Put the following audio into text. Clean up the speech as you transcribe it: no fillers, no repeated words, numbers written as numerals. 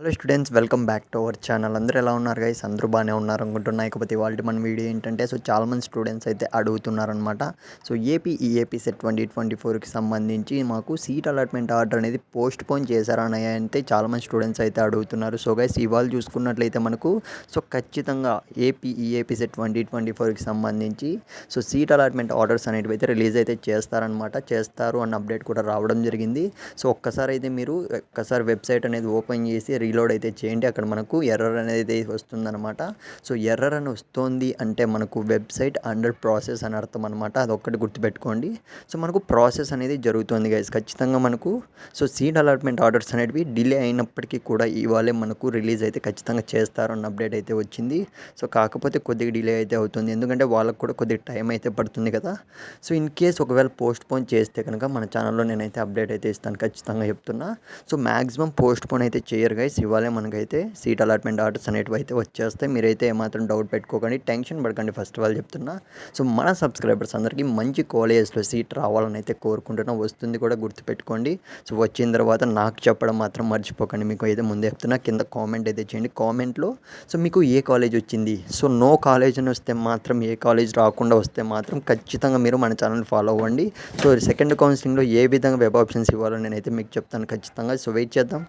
Hello students, welcome back to our channel. అందరూ ఎలా ఉన్నారు గైస్? అందరూ బాగానే ఉన్నారు అనుకుంటున్నా. కాకపోతే ఇవాళ మన వీడియో ఏంటంటే చాలామంది స్టూడెంట్స్ అయితే అడుగుతున్నారనమాట. ఏపీ ఈఏపీ సెట్ 2024కి సంబంధించి మాకు సీట్ అలాట్మెంట్ ఆర్డర్ అనేది పోస్ట్ పోన్ చేశారని అయితే చాలామంది స్టూడెంట్స్ అయితే అడుగుతున్నారు. గైస్ ఇవాళ చూసుకున్నట్లయితే మనకు ఖచ్చితంగా ఏపీ ఈఏపీ సెట్ 2024కి సంబంధించి సీట్ అలాట్మెంట్ ఆర్డర్స్ అనేవి అయితే రిలీజ్ అయితే చేస్తారు అన్న అప్డేట్ కూడా రావడం జరిగింది. ఒక్కసారి అయితే మీరు వెబ్సైట్ అనేది ఓపెన్ చేసి రీలోడ్ అయితే చేయండి. అక్కడ మనకు ఎర్రర్ అనేది వస్తుందన్నమాట. ఎర్రర్ అని వస్తుంది అంటే మనకు వెబ్సైట్ అండర్ ప్రాసెస్ అని అర్థం అనమాట. అదొక్కటి గుర్తుపెట్టుకోండి. మనకు ప్రాసెస్ అనేది జరుగుతుంది గైస్. ఖచ్చితంగా మనకు సీట్ అలాట్మెంట్ ఆర్డర్స్ అనేవి డిలే అయినప్పటికీ కూడా ఇవాళే మనకు రిలీజ్ అయితే ఖచ్చితంగా చేస్తారు అన్న అప్డేట్ అయితే వచ్చింది. కాకపోతే కొద్దిగా డిలే అయితే అవుతుంది, ఎందుకంటే వాళ్ళకు కూడా కొద్దిగా టైం అయితే పడుతుంది కదా. ఇన్ కేస్ ఒకవేళ పోస్ట్ పోన్ చేస్తే కనుక మన ఛానల్లో నేనైతే అప్డేట్ అయితే ఇస్తాను, ఖచ్చితంగా చెప్తున్నా. మ్యాక్సిమం పోస్ట్ పోన్ అయితే చేయరు గైస్. ఇవాళే మనకైతే సీట్ అలాట్మెంట్ ఆర్డర్స్ అనేటివి అయితే వచ్చేస్తాయి. మీరైతే ఏమాత్రం డౌట్ పెట్టుకోకండి, టెన్షన్ పడకండి. ఫస్ట్ ఆఫ్ ఆల్ చెప్తున్నా, మన సబ్స్క్రైబర్స్ అందరికీ మంచి కాలేజెస్లో సీట్ రావాలని అయితే కోరుకుంటున్నా. వస్తుంది కూడా, గుర్తుపెట్టుకోండి. వచ్చిన తర్వాత నాకు చెప్పడం మాత్రం మర్చిపోకండి. మీకు అయితే ముందే చెప్తున్నా, కింద కామెంట్ అయితే చేయండి. కామెంట్లో మీకు ఏ కాలేజ్ వచ్చింది, నో కాలేజ్ అని వస్తే మాత్రం, ఏ కాలేజ్ రాకుండా వస్తే మాత్రం ఖచ్చితంగా మీరు మన ఛానల్ ఫాలో అవ్వండి. సెకండ్ కౌన్సిలింగ్లో ఏ విధంగా వెబ్ ఆప్షన్స్ ఇవ్వాలో నేనైతే మీకు చెప్తాను ఖచ్చితంగా. వెయిట్ చేద్దాం.